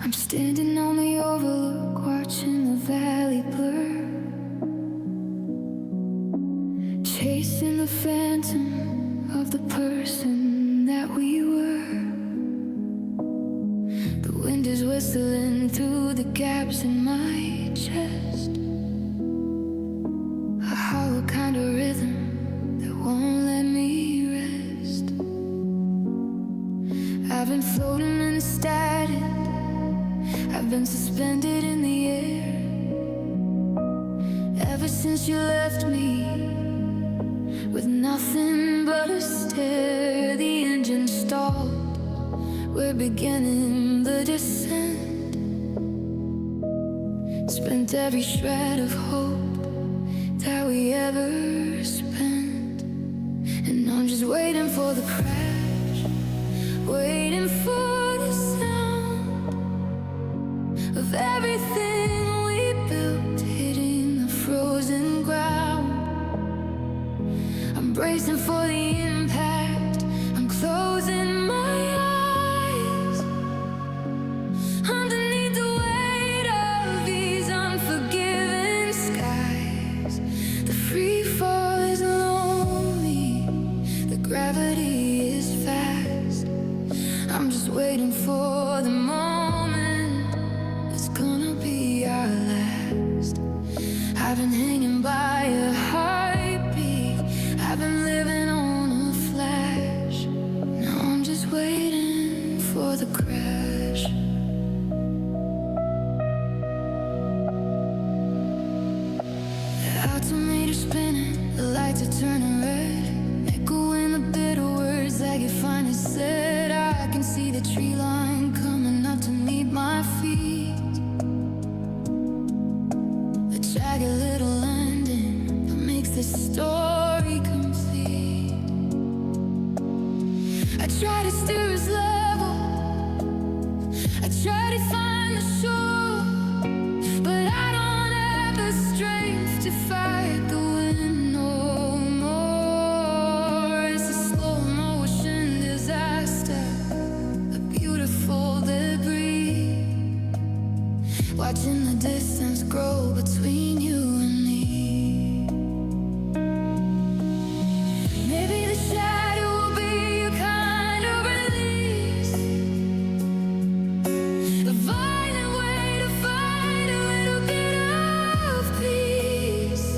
I'm standing on the overlook, watching the valley blur, chasing the phantom of the person that we were. The wind is whistling through the gaps in my chest, a hollow kind of rhythm that won't let me rest. I've been floating in the static, I've been suspended in the air ever since you left me, with nothing but a stare. The engine stalled, we're beginning the descent. Spent every shred of hope that we ever spent, and I'm just waiting for the crash, waiting for the sound of everything we built hitting the frozen ground. I'm bracing for the impact, I'm closing my eyes underneath the weight of these unforgiving skies. The free fall is lonely, the gravity is fast. I'm just waiting for the moment it's gonna be our last. I've been hanging by a heartbeat, I've been living on a flash. Now I'm just waiting for the crash. The altimeter spinning, the lights are turning red, echoing the bitter words like you finally said. I can see the tree line coming up to meet my feet, a jagged little ending that makes this story complete. I try to steer us level, I try to find the shore, but I don't have the strength to fight the wind no more. It's a slow motion disaster, a beautiful debris, watching the distance grow between you and me. Maybe the shadow will be a kind of release, a violent way to find a little bit of peace.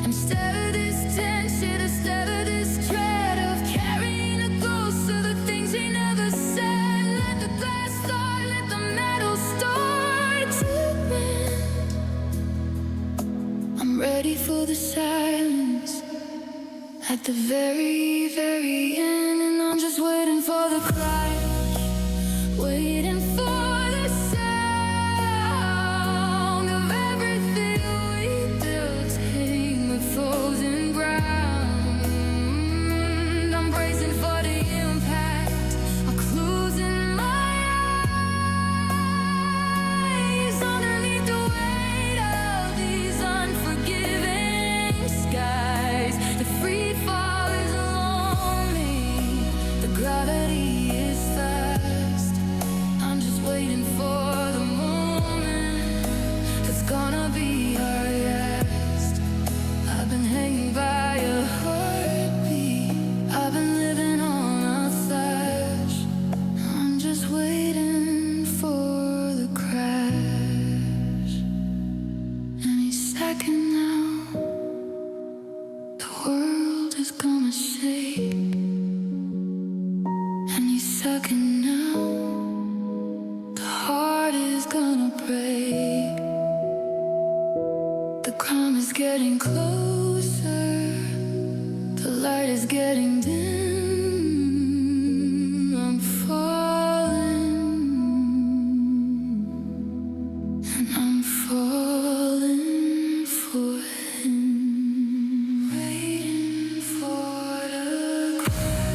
Instead of this tension, instead of this dread of carrying a ghost of the things he never said, let the glass start, let the metal start to bend. I'm ready for the silence at the very, very end, and I'm just waiting for the crash, waiting for the sound of everything we built hitting the frozen ground. I'm bracing for the impact, I'm closing my eyes underneath the weight of these unforgiving skies. The free fall is lonely, the gravity is fast. I'm just waiting for the moment that's gonna be our last. I've been hanging by a heartbeat, I've been living on a flash. I'm just waiting for the crash. Any second now, the world is gonna shake. Any second now, the heart is gonna break. The crime is getting closer, the light is getting dim. I'm falling, and I'm falling for him. Waiting for the crash.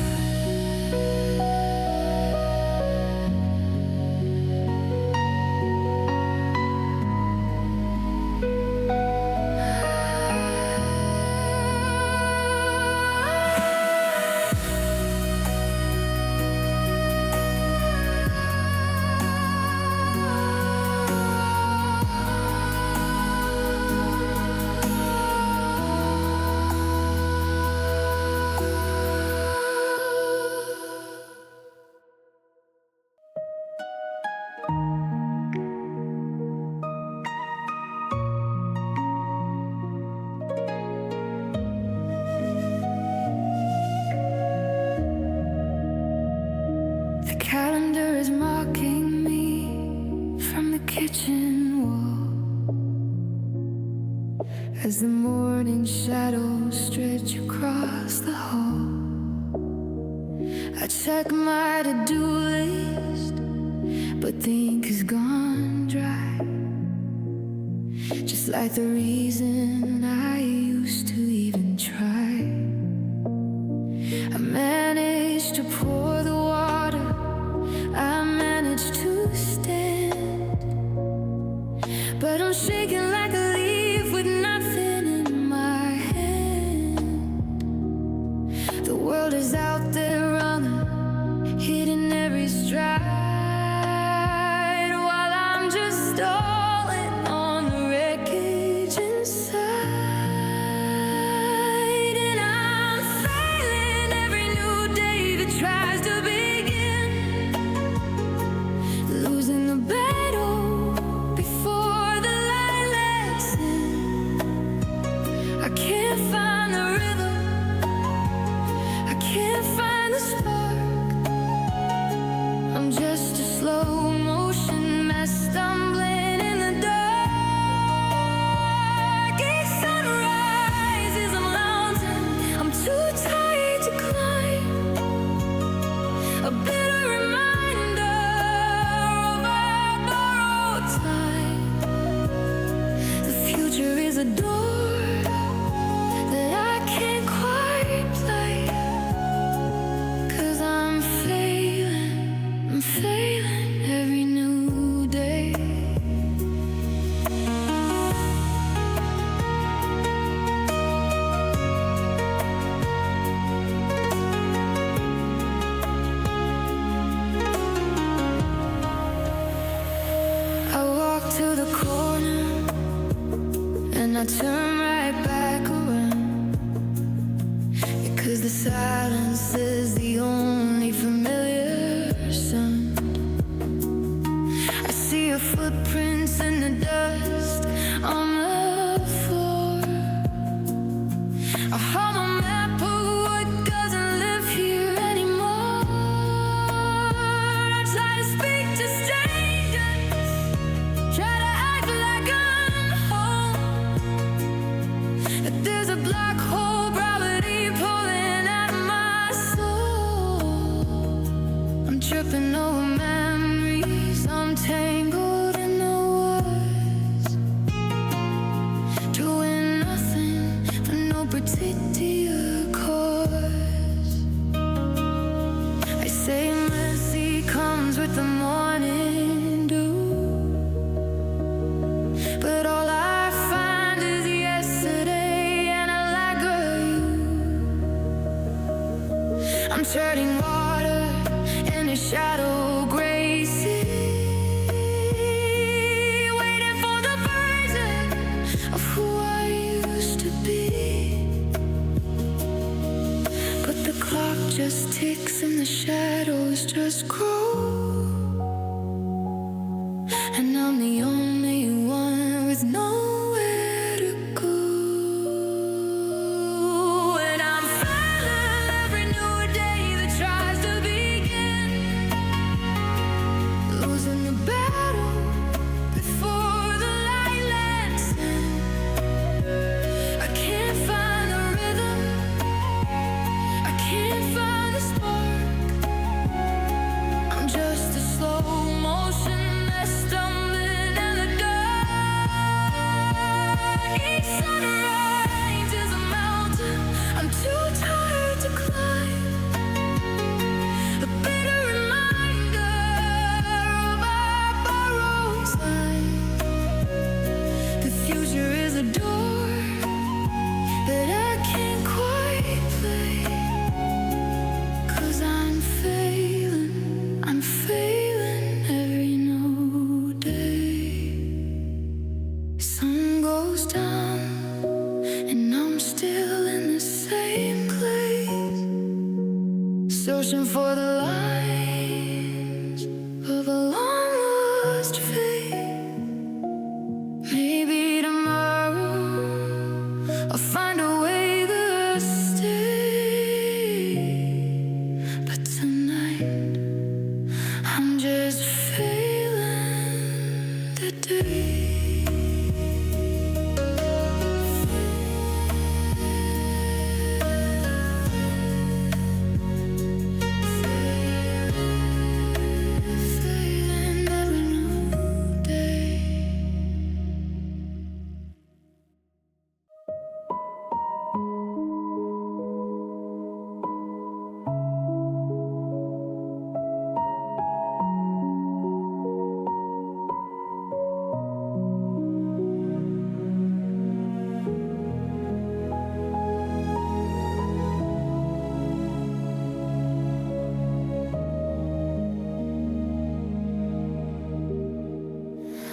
as the morning shadows stretch across the hall. I check my to-do list, but the ink is gone dry, just like the reason I used to even try. I managed to pour the water, I managed to stand, but I'm shaking like a leaf with nothing in my hand. The world is out there running, hitting every stride, while I'm just stalling on the wreckage inside. And I'm failing every new day that tries to begin, losing the battle before the light lets in. I can't find the rhythm, I can't find the spark. I'm just a slow motion mess stumbling in the dark. Each sunrise is a mountain I'm too tired to climb, a bitter reminder of our borrowed time. The future is a door that I can't quite play, 'cause I'm failing every new day. I walk to the corner and I turn right back around, because the silence is the only familiar sound. I see your footprints in the dust on the floor, a hollow map of what doesn't live here anymore. I try to speak to strangers, try to act like I'm home, but there's a black hole gravity pulling at my soul. I'm tripping over memories, I'm tangled in the woods, doing nothing for no particular cause. I say mercy comes with the morning dew, but all I find is yesterday and a lack of you. I'm treading water in a shadow gray sea, waiting for the version of who I used to be. But the clock just ticks and the shadows just grow, and I'm the only one with nowhere to go. And I'm failing every new day that tries to begin, losing the battle before the light lets in. I can't find the rhythm, I can't find the spark. I'm just a slow motion mess stumbling in the dark. Each sunrise is a mountain I'm too tired to climb, a bitter reminder of our borrowed time. The future is a door that I can't quite play, 'cause I'm failing every new day. Sun goes down and I'm still in the same place, searching for the lines of a long lost faith. Maybe tomorrow I'll find a way to stay, but tonight I'm just failing the day.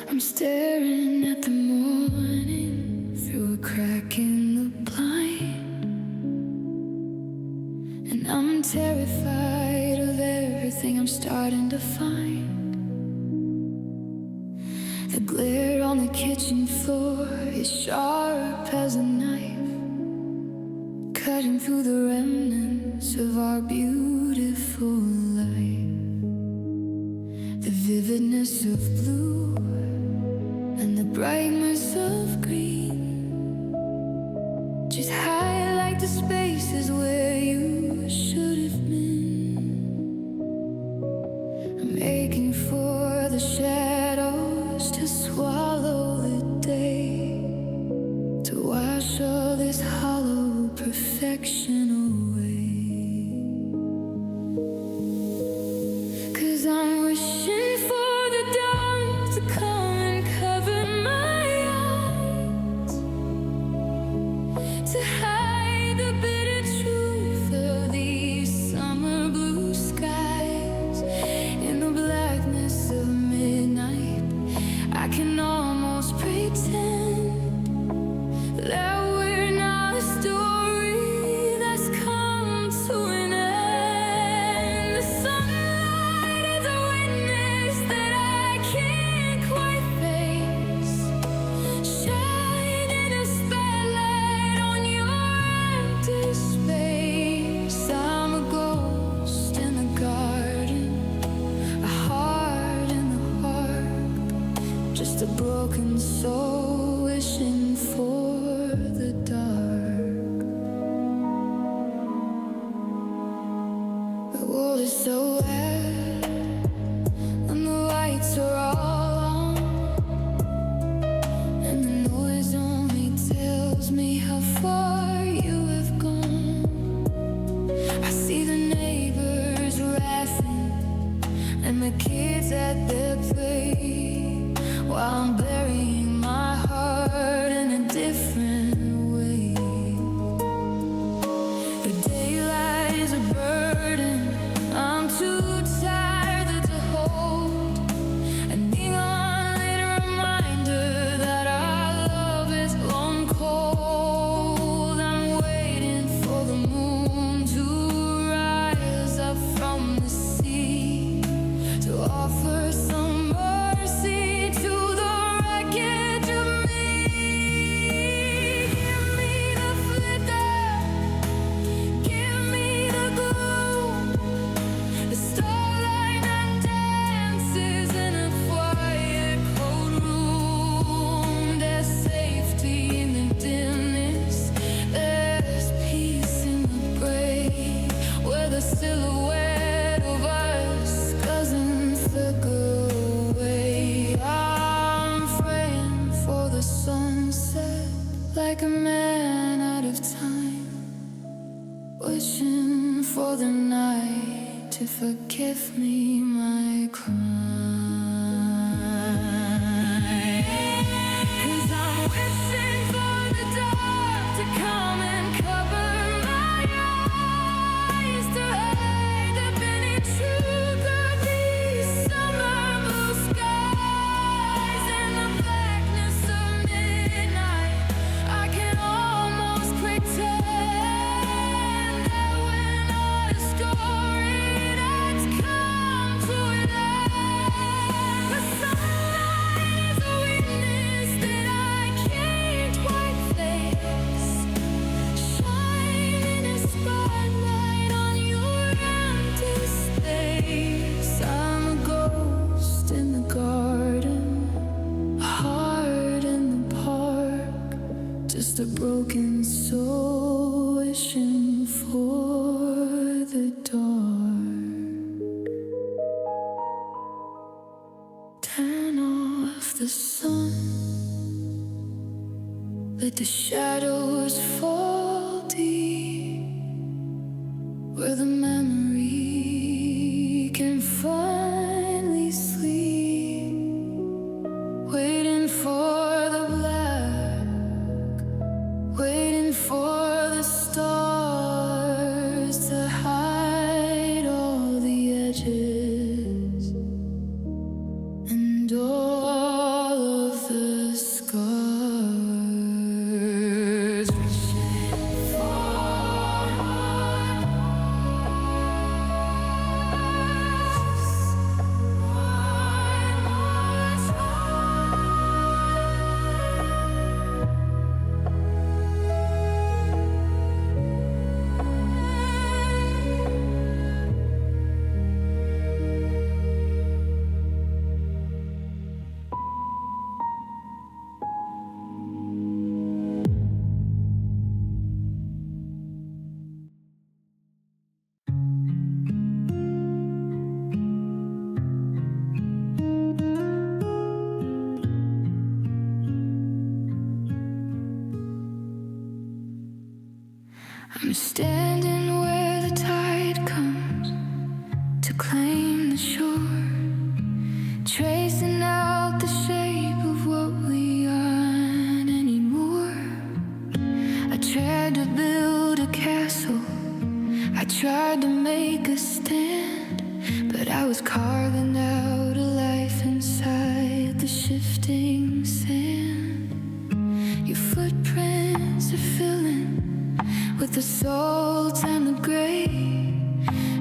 I'm staring at the morning through a crack in the blind, and I'm terrified of everything I'm starting to find. The glare on the kitchen floor is sharp as a knife, cutting through the remnants of our beautiful life. The vividness of blue and the brightness of green just highlight the spaces where you should have been. I'm aching for the shadows to swallow the day, to wash all this hollow perfection away. 'Cause I'm wishing for the dawn to come and cover my eyes, to hide the bitter truth of these summer blue skies. In the blackness of midnight, I can almost pretend that we're not a story that's come to an end. The sunlight is a witness that I can't quite face, shining a spotlight on your empty space. I'm a ghost in the garden, a heart in the park, just a broken soul wishing for the dark. The world is so wet when the lights are all on, and the noise only tells me how far you have gone. I see the neighbors laughing and the kids at their play, while I'm burying my heart in a different way. The daylight is a burden I'm too tired to hold, a neon-lit reminder that our love is gone cold. I'm waiting for the moon to rise up from the sea, to offer some mercy to the wreckage of me. Give me the flicker, give me the glue, the starlight that dances in a quiet, cold room. There's safety in the dimness, there's peace in the gray, where the silhouette of us doesn't flicker away. I'm praying for the sunset, like a man out of time, wishing for the night to forgive me my crime. 'Cause I'm wishing for the dark to come and cover my eyes, to hide the bitter truth of these summer blue skies. In the blackness of midnight, I can almost pretend that we're not a story that's come to an end. The sunlight is a witness that I can't quite face, shining a spotlight on your empty space. I'm a ghost in the garden, a heart in the park, just a broken soul wishing for the dark. Turn off the sun, let the shadows fall deep, where the memory can finally sleep. Waiting for the black, waiting for the stars to hide all the edges and all I'm standing where the tide comes to claim the shore, tracing out the shape of what we aren't anymore. I tried to build a castle, I tried to make a stand, but I was carving out a life inside the shifting sand. Your footprints are filling with the salt and the gray,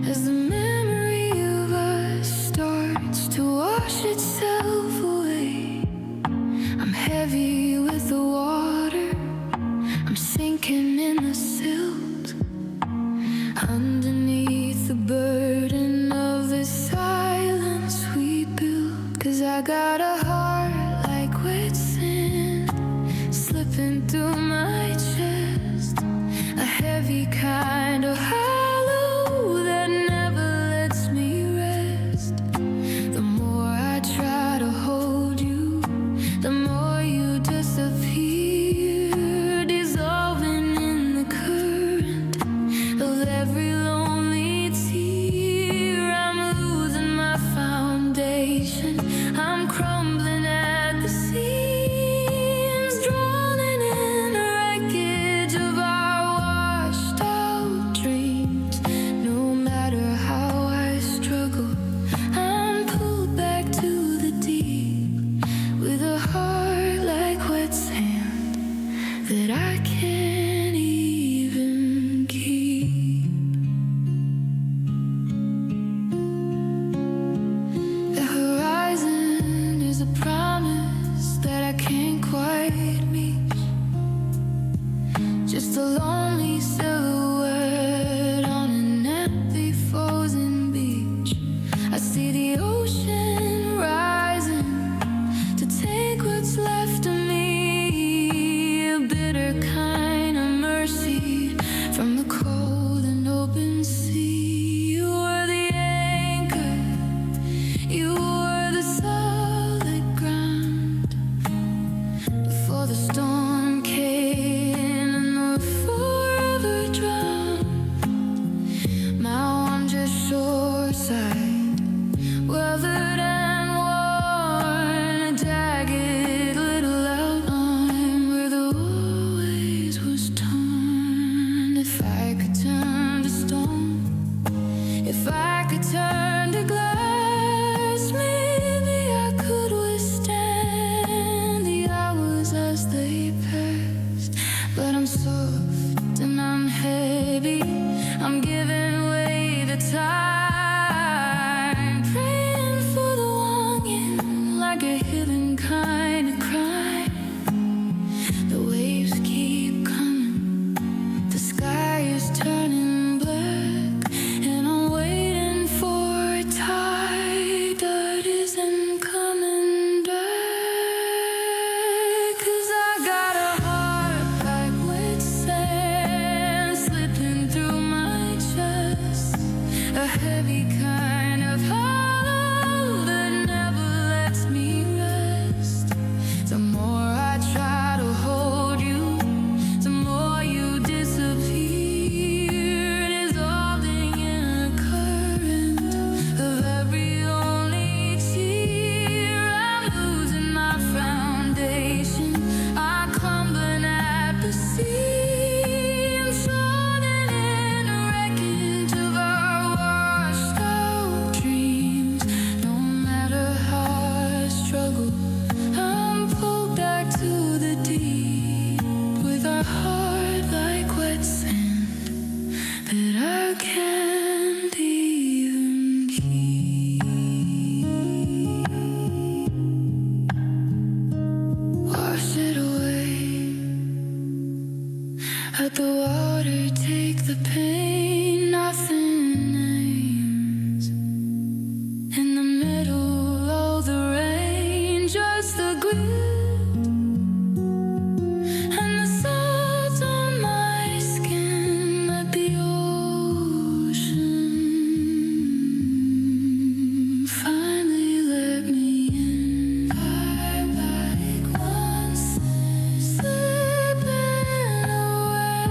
as the memory of us starts to wash itself away. I'm heavy with the water, I'm sinking in the silt, underneath the burden of the silence we built. 'Cause I got a heart like wet sand slipping through my chest, a heavy kind of hollow that never lets me rest. The more I try to hold you, the more you disappear, dissolving in the current of every lonely tear. I'm losing my foundation, I'm crumbling at the seams, drowning in the wreckage of our washed out dreams. No matter how I struggle, I'm pulled back to the deep, with a heart like wet sand that I can't even keep. The horizon is a promise that I can't quite reach, just a lonely silhouette on an empty frozen beach. I see the ocean rising to take what's left of me, a bitter kind of mercy from the cold and open sea. You were the anchor, you were the solid ground before the storm came and we're forever drowned. Now I'm just shoreside, weathered and worn, a jagged little outline where the always was torn. If I could turn to stone, if I could turn to glass, maybe I could withstand the hours as they passed. But I'm soft and I'm heavy, I'm giving way to time, praying for the longing like a hidden kind of crime. The waves keep coming, the sky is turning black, and I'm waiting for a tide that isn't coming back. 'Cause I got a heart like wet sand slipping through my chest, a heavy kind of hollow that never lets me rest. The more I try to hold you, the more you disappear, dissolving in a current of every lonely tear. I'm losing my foundation, I'm crumbling at the seams, drowning in the wreckage of our washed out dreams. No matter how I struggle, I'm pulled back to the deep, with a heart like wet sand that I can't even keep. Wash it away, let the water take the pain, nothing names. In the middle of the rain, just the grit and the salt on my skin. Let the ocean finally let me in. I'm like one slipping away.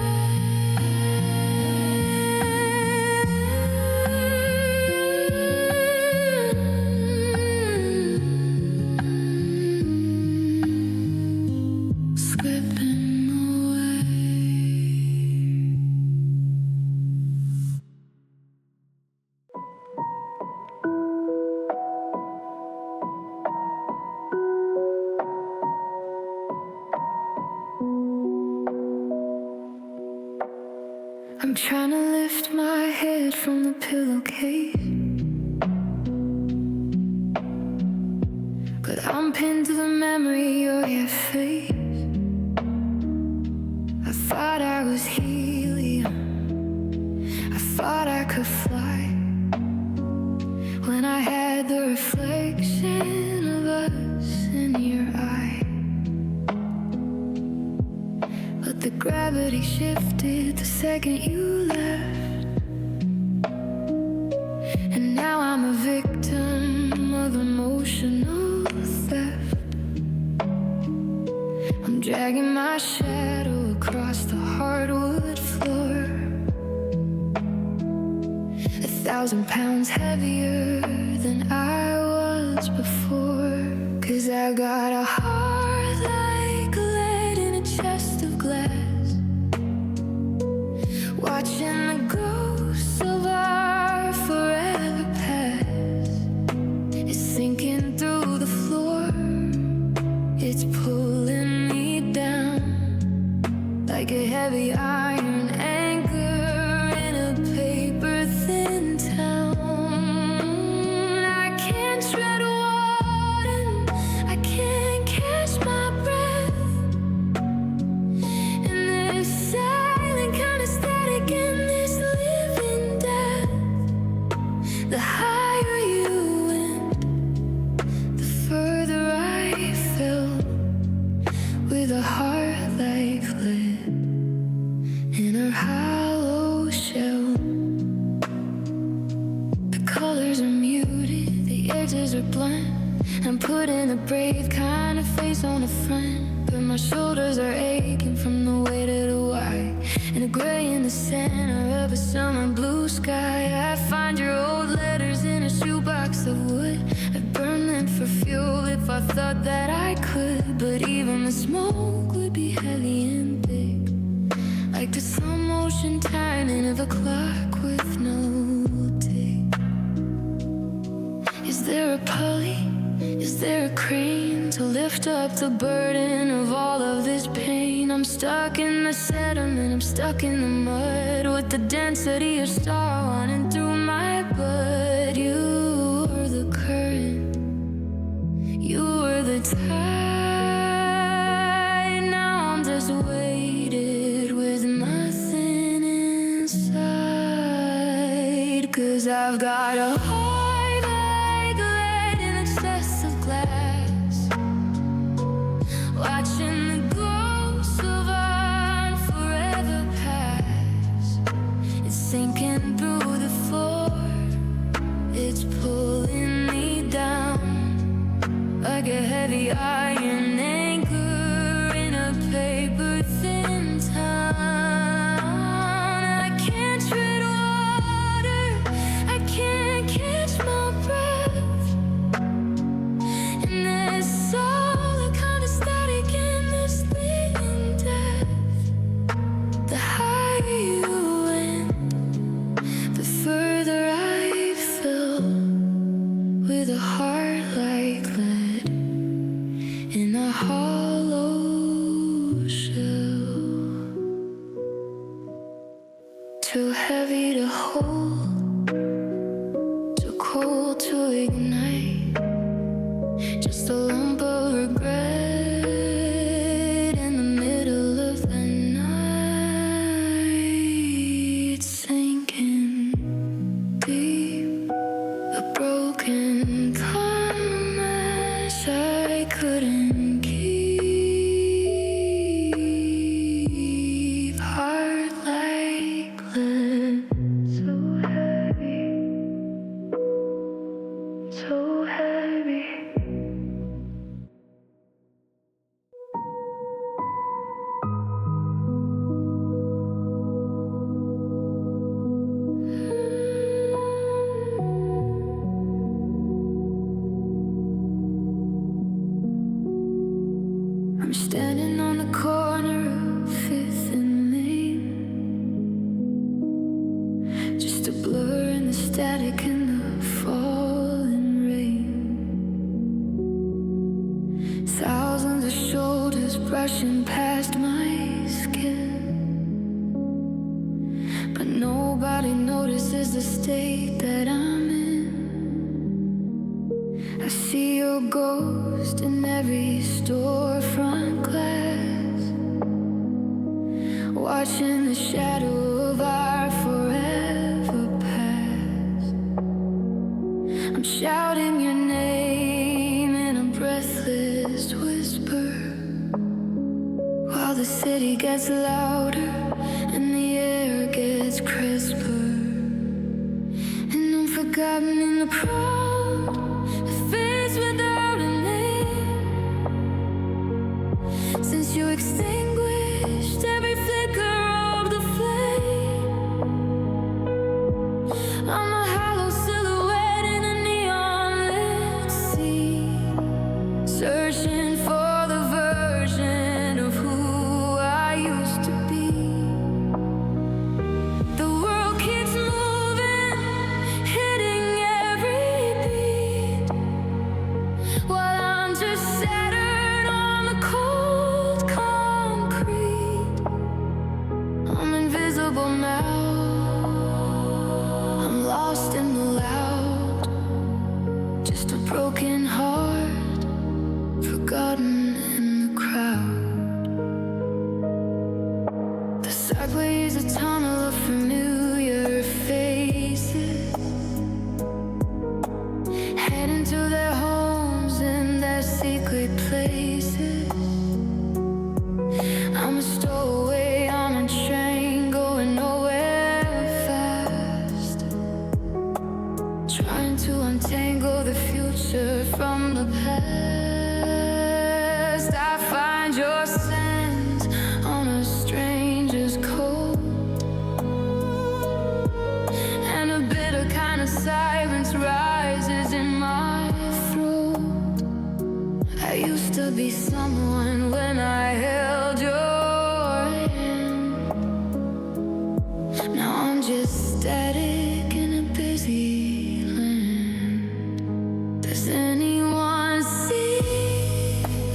I'm trying to lift my head from the pillowcase, but I'm pinned to the memory of your face. I thought I was helium, I thought I could fly, when I had the reflection of us in your eye. But the gravity shifted the second you left, and now I'm a victim of emotional theft. I'm dragging my shadow across the hardwood floor, 1,000 pounds heavier than I was before. 'Cause I got a heart like lead in a chest of glass, watching the ghosts of our forever past. It's sinking through the floor, it's pulling me down like a heavy iron anchor in a paper-thin town. I can't tread water, I can't catch my breath, and this silent kind of static in this living death. The higher you went, the further I fell, with a heart like lead in a hollow shell. The colors are muted, the edges are blunt. I'm putting a brave kind of face on the front, but my shoulders are aching from the weight of the white and the gray in the center of a summer blue sky. I find your old letters in a shoebox of wood. I'd burn them for fuel if I thought that I could, but even the smoke would be heavy and big, like the slow motion timing of a clock with no tick. Is there a pulley? Is there a crane to lift up the burden of all of this pain? I'm stuck in the sediment, I'm stuck in the mud, with the density of star running through my blood. You were the current, you were the tide. Now I'm just weighted with nothing inside. 'Cause I've got a heart like lead in a chest of glass, watching the ghosts of our forever past. It's sinking through the floor, it's pulling me down like a heavy iron anchor in a paper-thin town. I can't tread water, I can't catch my breath, and there's solid kind of static in this living death. The higher you went, the further I fell, with a heart like lead in a hollow shell. Too heavy to hold, too cold to ignite, just a lump of regret in the middle of the night. Sinking deep, a broken promise I couldn't keep. Heart like lead, so heavy, so heavy. I'm standing on the corner of 5th and Main, just a blur in the static and the falling rain. Thousands of shoulders brushing past my skin, but state that I'm in. I see your ghost in every storefront glass, watching the shadow of our forever past. I'm shouting your name in a breathless whisper, while the city gets louder and the air gets crisper. And I'm forgotten in the crowd, a face without a name. Since you extinguished every flicker of the flame, I'm a hollow silhouette in a neon-lit sea, searching for the version of who I used to be. The world keeps moving, hitting every beat, while I'm just shattered on the cold concrete. I'm invisible now, I'm lost in the loud, just a broken heart, forgotten in the crowd. The subway is a tunnel of familiar faces, heading to their homes and their secret places. I'm a stowaway on a train going nowhere fast, trying to untangle the future from the past. I find your scent on a stranger's coat, and a bitter kind of silence rises in my throat. I used to be someone when I held your hand. Now I'm just static in a busy land. Does anyone see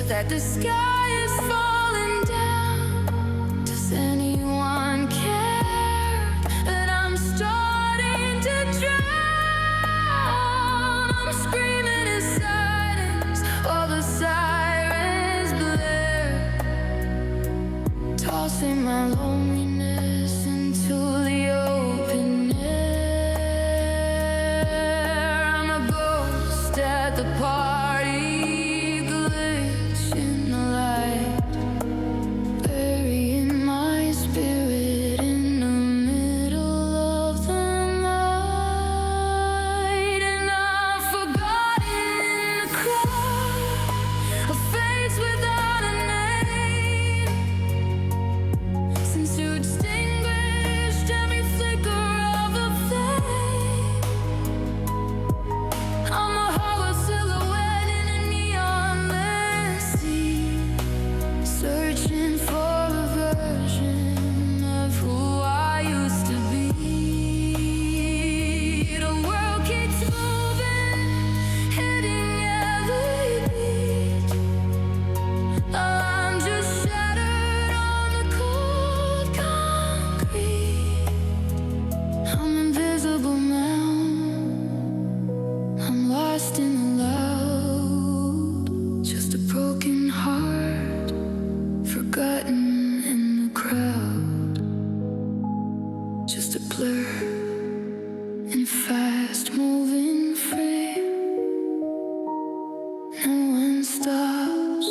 that the sky is falling down? Does anyone care that I'm starting to drown? I'm screaming in silence while the sirens blare, tossing my loneliness into the open air. I'm a ghost at the party, glitch in the light, burying my spirit in the middle of the night. And I'm forgotten in the crowd, a face without a name. Since you extinguished every flicker of the flame, I'm a hollow silhouette in a neon-lit sea, searching for a version of who I used to be. The world keeps moving, hitting every beat. I'm just shattered on the cold concrete. I'm invisible now, I'm lost in the loud, just a broken heart, forgotten in the crowd, just a blur in fast-moving frame. No one stops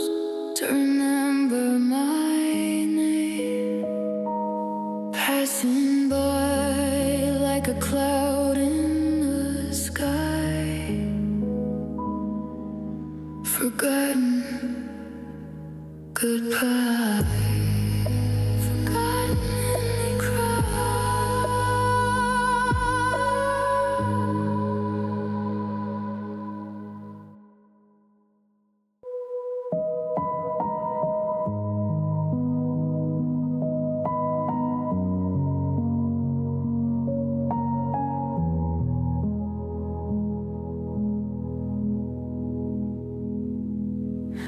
to remember my name, passing by like a cloud in the sky, forgotten, goodbye. Forgotten in the crowd.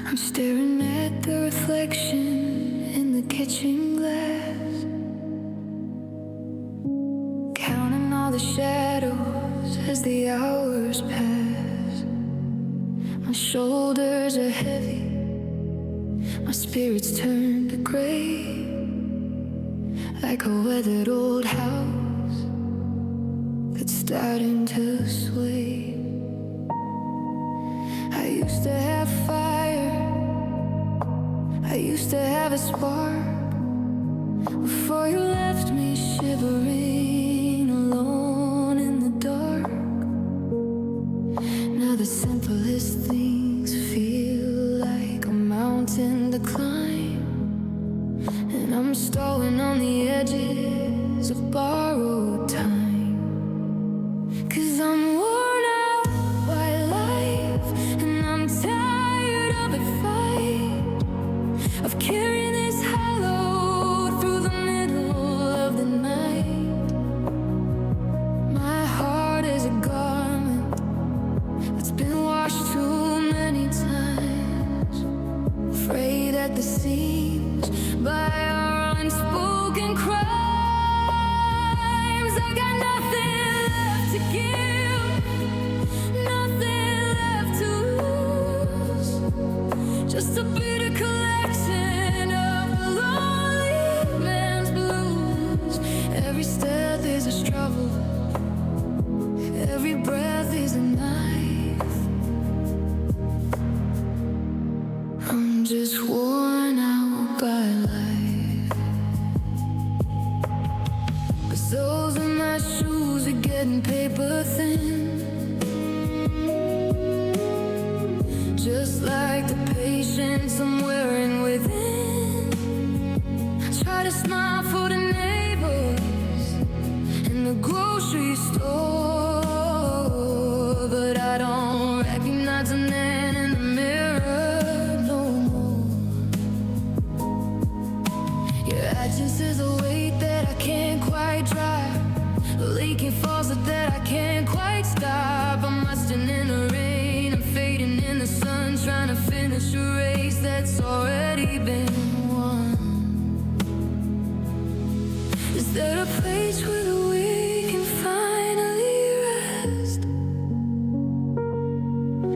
I'm staring at the reflection in the kitchen glass, counting all the shadows as the hours pass. My shoulders are heavy, my spirits turn to gray, like a weathered old house that's starting to sway. I used to have fire, I used to have a spark, before you left me shivering alone in the dark. Now the simplest things feel like a mountain to climb, and I'm stalling on the edges of borrowed time. 'Cause I'm worn out by life, and I'm tired of the fight, of carrying this hollow through the middle of the night. My heart is a garment that's been washed too many times, frayed at the seams by our unspoken crimes. I've got nothing left to give, nothing left to lose, just a bitter collection of the lonely man's blues. Every step is a struggle, every breath is a knife. I'm just worn out by life. The soles of my shoes are getting paper thin, just like the patience I'm wearing within. I try to smile for the neighbors in the grocery store, but I don't recognize a man in the mirror no more. Your absence is a weight that I can't quite drive, a leaking faucet that I can't quite stop. I'm rusting in the rain, I'm fading in the sun, trying to finish a race that's already been won. Is there a place where we can finally rest,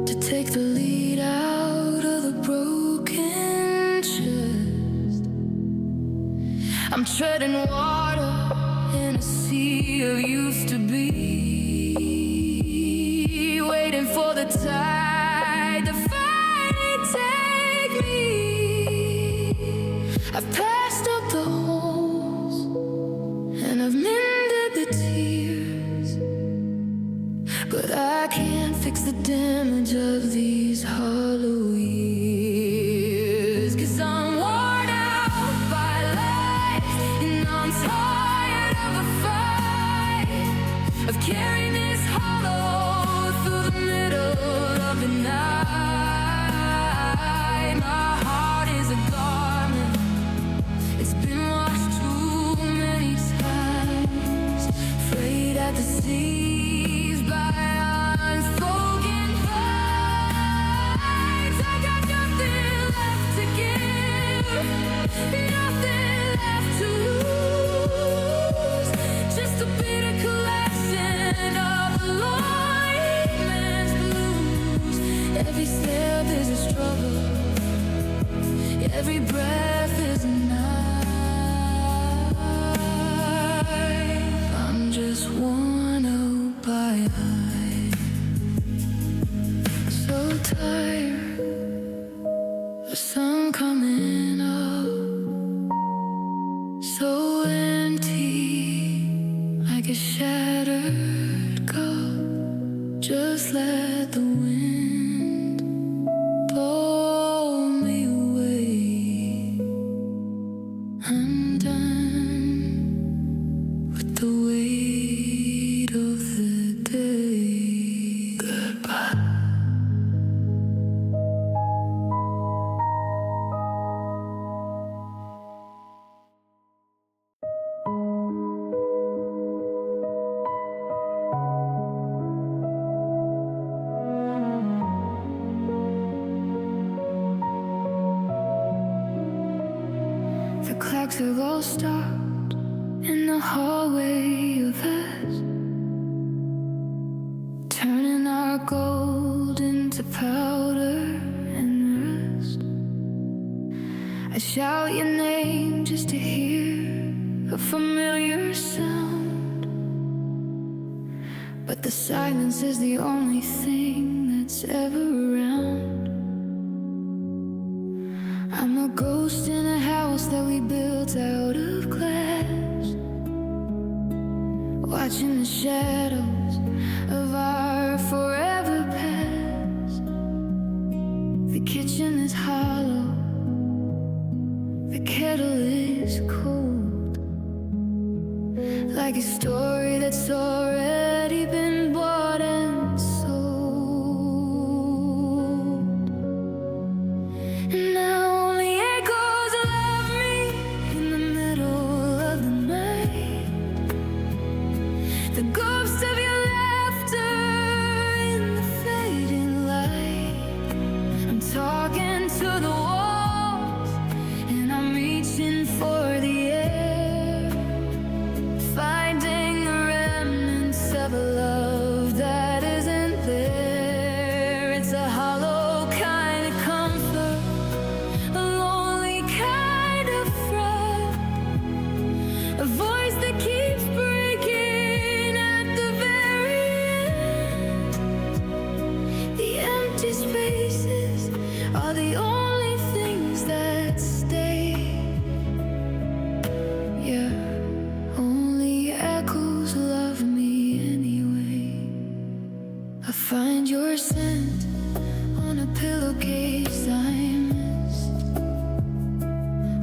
to take the lead out of the broken chest? I'm treading water in a sea of used to be, waiting for the tide to finally take me. I've patched up the holes and I've mended the tears, but I can't fix the damage of these hollow years. 'Cause I'm worn out by life, and I'm tired of the fight, of carrying this hollow through the middle of the night. My heart is a garment, it's been washed too many times, frayed at the seams by unspoken vibes. I got nothing left to give, nothing left to lose, just a bitter collection of the lonely man's blues. Every step is a struggle, every breath is a knife. I'm just worn out by life, so tired, the sun coming up, so empty, like a shattered cup. Just let the wind blow me away. I'm done with the weight of the day. Goodbye. The clocks have all stopped in the hallway of us. I shout your name just to hear a familiar sound, but the silence is the only thing that's ever around. I'm a ghost in a house that we built out of glass, watching the shadows of our forever past. The kitchen is hollow, the kettle is cold, like a story that's already been bought and sold. And now only echoes love me in the middle of the night, the ghost of your laughter in the fading light. I'm talking to the walls and I'm reaching for the air, finding the remnants of a love that isn't there. It's a hollow kind of comfort, a lonely kind of fright, a voice that keeps breaking at the very end. The empty spaces are the only things that stay. Yeah, only echoes love me anyway. I find your scent on a pillowcase I missed,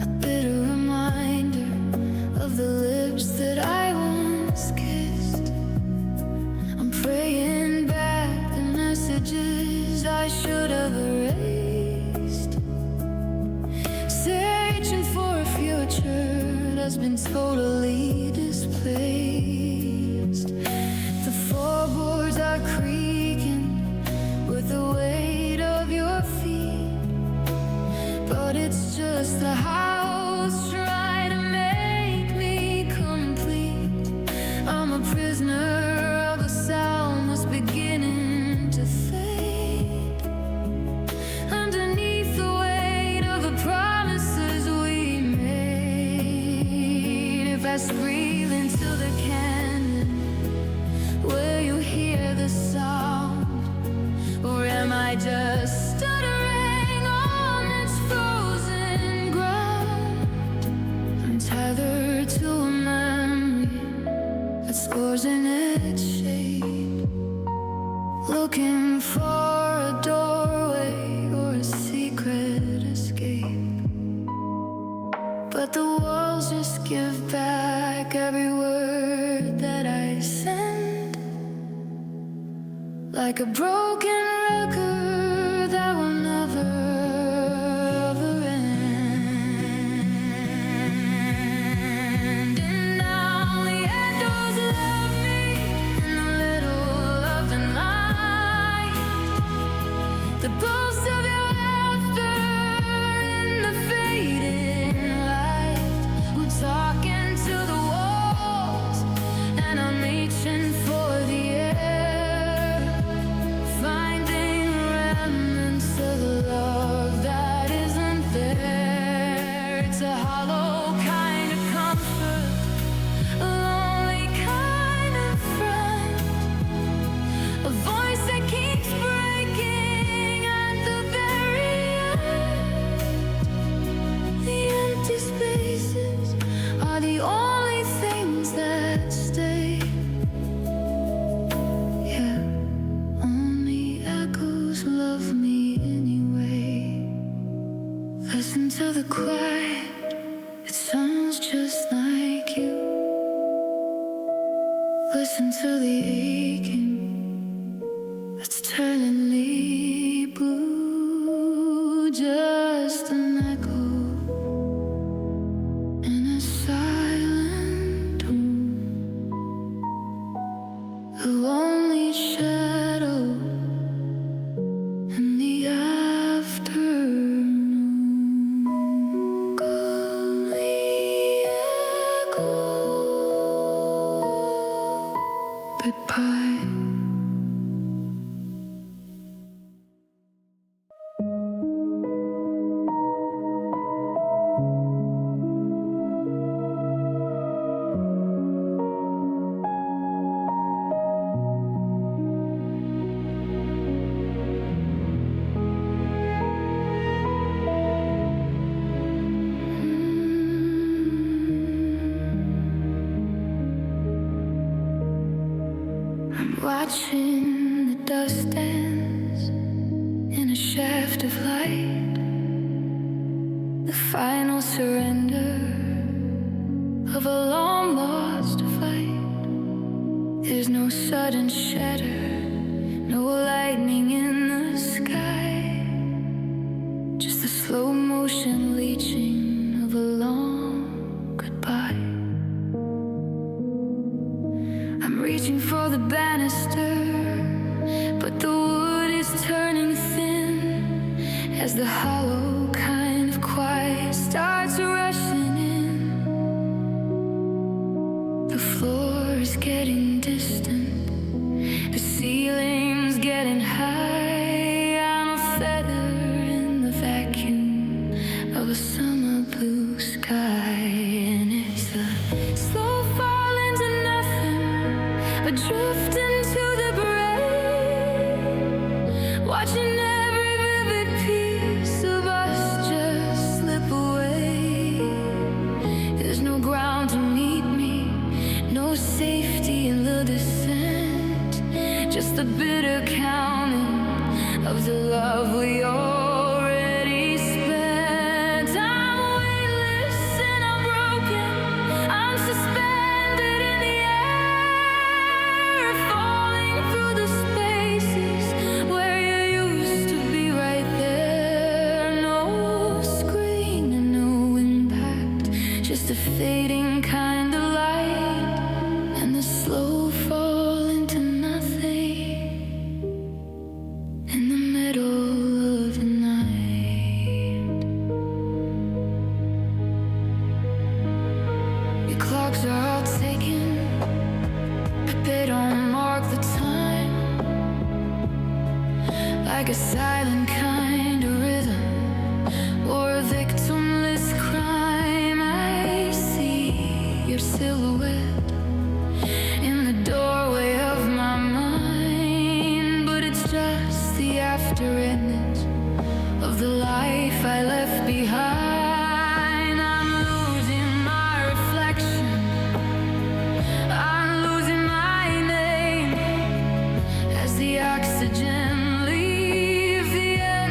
a bitter reminder of the lips that I once kissed. I'm praying back the messages I should have erased, searching for a future that's been totally displaced. The floorboards are creaking with the weight of your feet, but it's just the house trying to make me complete. I'm a prisoner of a sound that's beginning to fade, underneath the weight of the promises we made. If I scream into the canyon, will you hear the sound? Or am I just stuttering on its frozen ground? I'm tethered to a memory that scores in its shade, looking for a doorway or a secret escape. But the walls just give back every word that I send, like a broken record that will never ever end. And now the echoes love me in the middle of the night, the pulse of your laughter in the fading light. We're talking to the walls and I'm reaching for the air, finding remnants of love that isn't there. It's a hollow kind of comfort, a lonely kind of friend, a voice that keeps breaking at the very end. The empty spaces are the only things that stay. Yeah, only echoes love me anyway. Listen to the quiet, it sounds just like you. Listen to the aching that's turning me blue. Just an echo in a silent room, a lonely shadow in the afternoon. Call me echo, goodbye. Watching the dust dance in a shaft of light, the final surrender of a long lost fight. There's no sudden shatter, no lightning in the sky, just the slow motion leeching of a long goodbye. I'm reaching for the banister, but the wood is turning thin as the hollow kind of quiet starts rushing in. The floor is getting distant, the ceiling's getting high. I'm a feather in the vacuum of a summer blue sky, and it's a slow fall into nothing, a drift into the brain, watching every vivid piece of us just slip away. There's no ground to meet me, no safety in the descent, just the bitter counting of the love we already spent. I'm weightless and I'm broken, I'm suspended in the air, falling through the spaces where you used to be right there. No scream and no impact, just a fading kind of light, and the slow fall into nothing in the middle of the night. Your clocks are all taken, but they don't mark the time, like a silent kind of rhythm or a victimless crime. I see your silhouette in the doorway of my mind, but it's just the after image of the life I left behind. I'm losing my reflection, I'm losing my name as the oxygen leaves the air.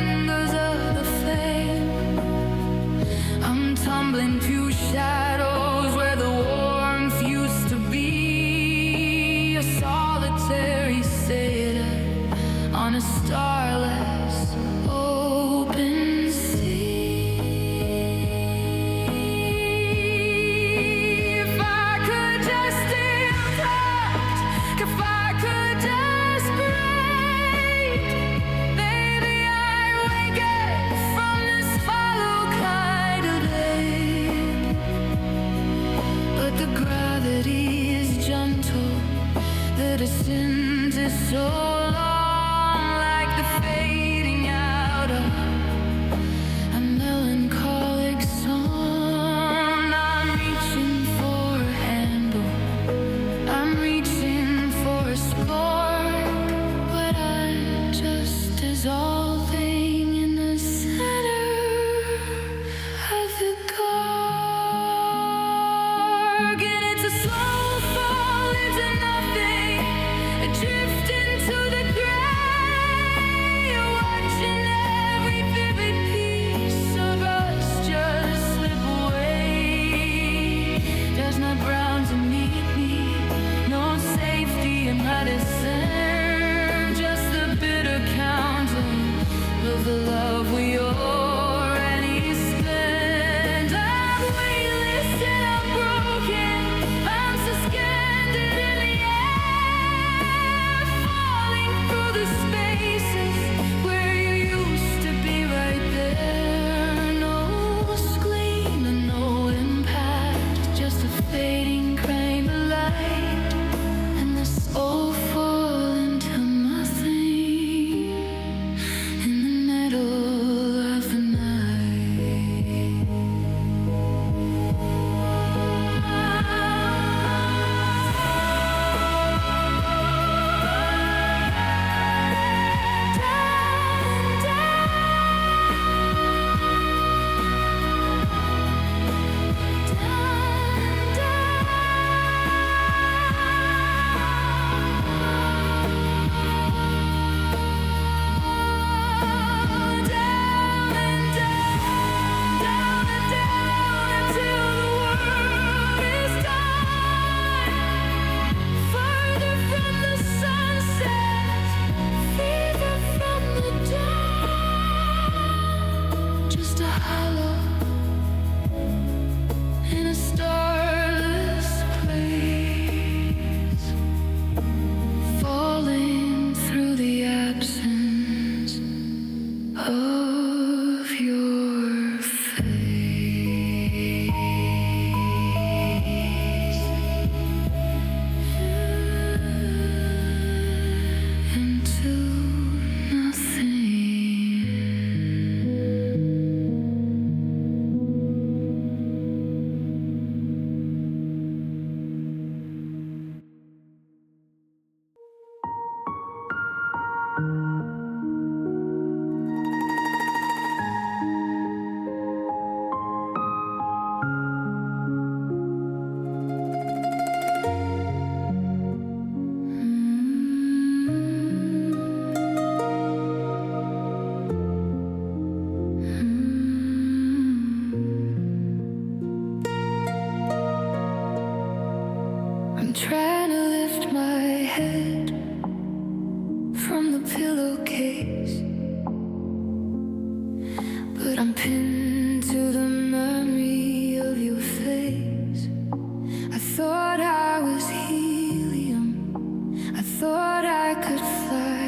hollow in a starless place, falling through the absence of your face into nothing. I'm trying to lift my head from the pillowcase, but I'm pinned to the memory of your face. I thought I was helium, I thought I could fly,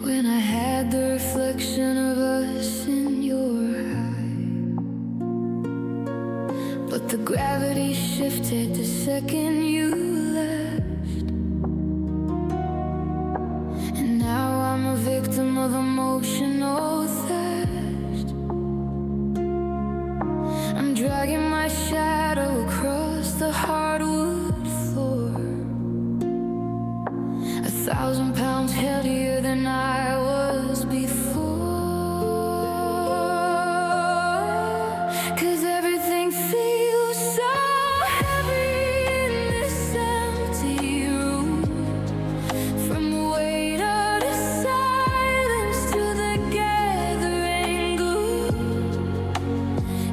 when I had the reflection of us in your eye. But the gravity shifted the second you left, and now I'm a victim of emotional theft. I'm dragging my shadow across the hardwood floor, 1,000 pounds heavier than I was before. 'Cause everything feels so heavy in this empty room, from the weight of the silence to the gathering gloom.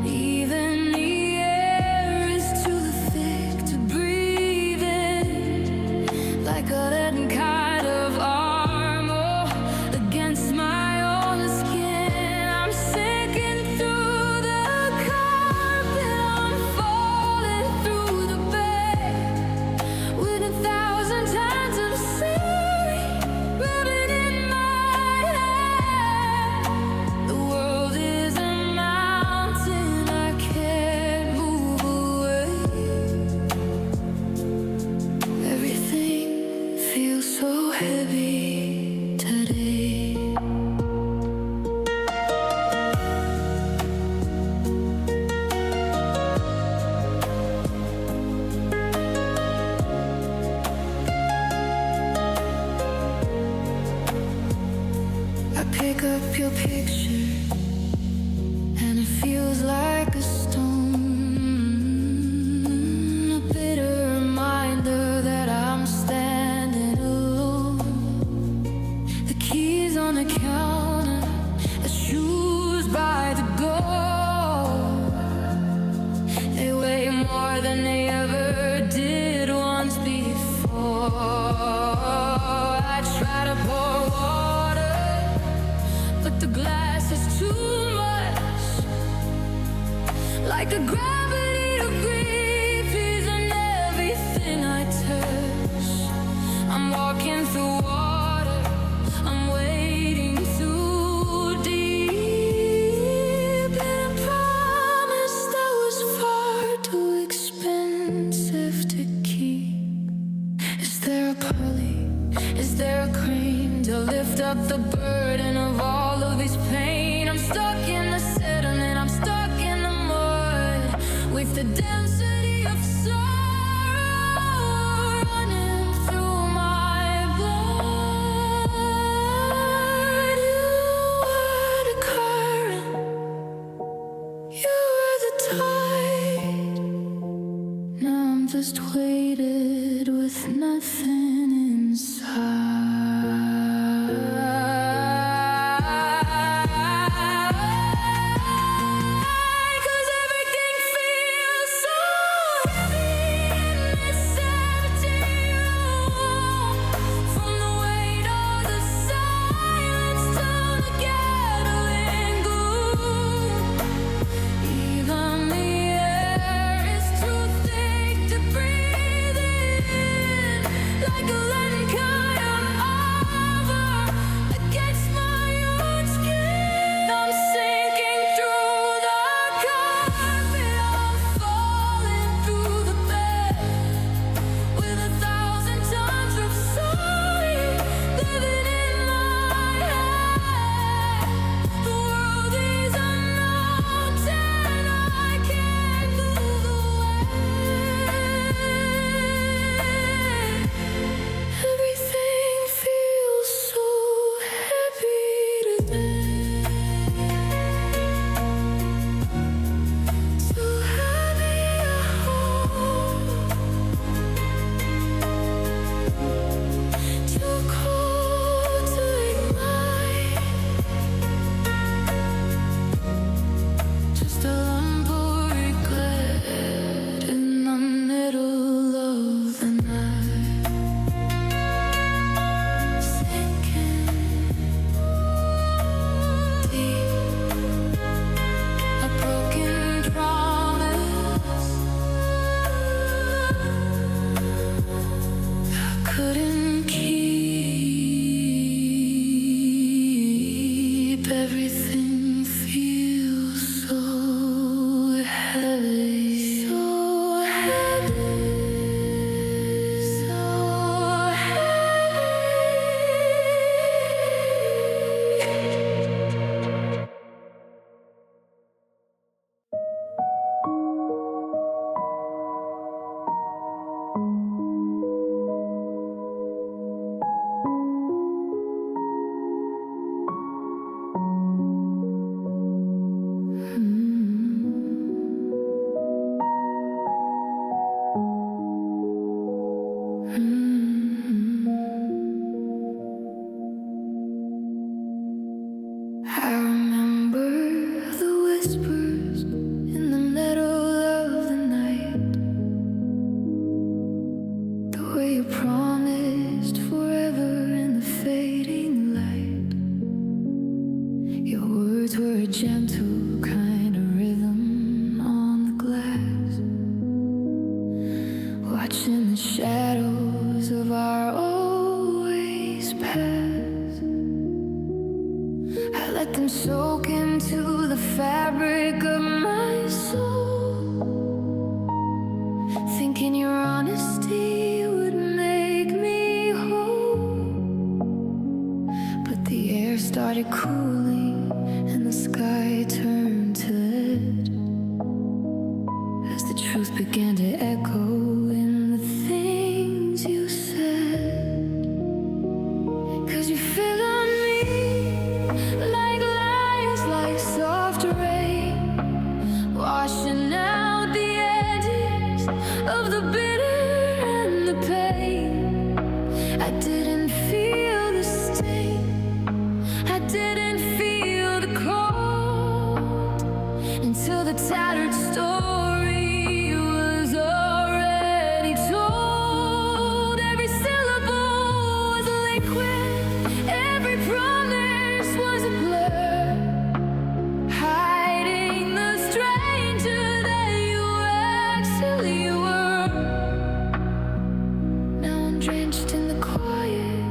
Even the air is too thick to breathe in, like a leaden kind of armor against my own skin. I'm sinking through the carpet, I'm falling through the bed, with 1,000 times of sorry rubbing in my head. The world is a mountain I can't move away. Everything feels so heavy today. I pick up your picture, and it feels like a stone, a bitter reminder that I'm standing alone. The keys on the counter, the shoes by the door, they weigh more than they ever did once before. I try to pour water, but the glass is too much, like the gravity of grief is in everything I touch. I'm walking through water, I'm wading too deep, in a promise that was far too expensive to keep. Is there a pulley? Is there a crane to lift up the burden of all of his pain? I'm stuck in the sediment, I'm stuck in the mud, with the density of sorrow running through my blood. You were the current, you were the tide. Now I'm just weighted with nothing inside. 'Cause everything feels so heavy in this empty room, from the weight of the silence to the gathering everything feels so heavy, so heavy, so heavy. I remember the whispers in the middle of the night, the way you promised forever in the fading light. Your words were a gentle kind of rhythm on the glass, watching the shadows of our always pass. I let them soak into the fabric of my soul, thinking your honesty would make me whole. But the air started cooling and the sky turned to lead, as the truth began to echo in the things you said. 'Cause you fell on me like lies, like soft rain, washing out the edges of the bitter and the pain. I didn't feel the sting, I didn't feel the cold, until the tattered story was already told. Every syllable was liquid, every promise was a blur, hiding the stranger that you actually were. Now I'm drenched in the quiet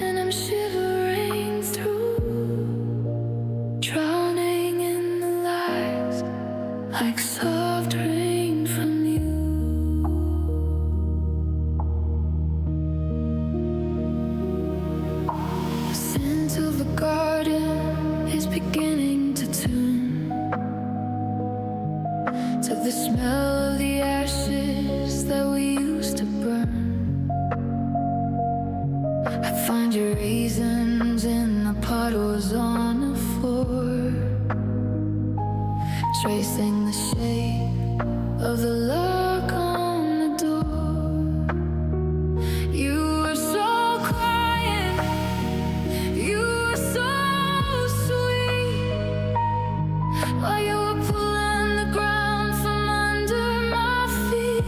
and I'm shivering through, drowning in the lies like soft rain from you. The scent of the garden is beginning to turn to the smell of the ashes that we used to burn. I find your raisins in the puddles on the floor, tracing the shape of the lock on the door. You were so quiet, you were so sweet, while you were pulling the ground from under my feet.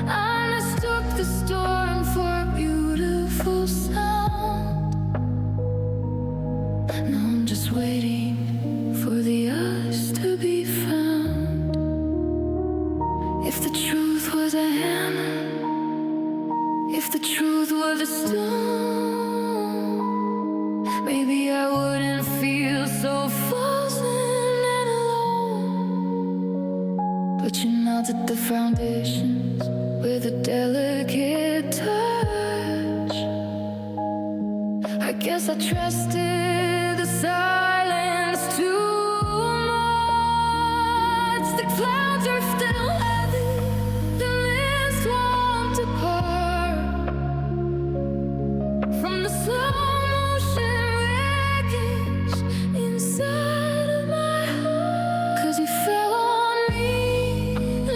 I mistook the storm for a beautiful sound. Now I'm just waiting for the us to be found. If the truth was a hammer, if the truth was a stone, maybe I wouldn't feel so frozen and alone. But you melted the foundations with a delicate touch. I guess I trusted the silence too much. The clouds are still heavy, the mist won't depart from the slow motion wreckage inside of my heart. 'Cause you fell on me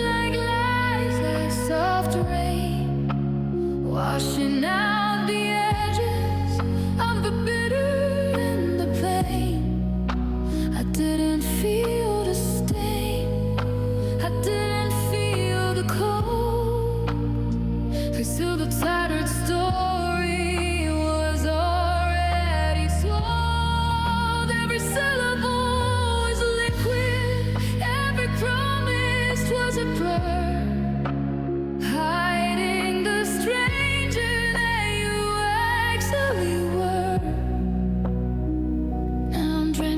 like lies, like soft rain, washing out the edges of the bitter and the pain.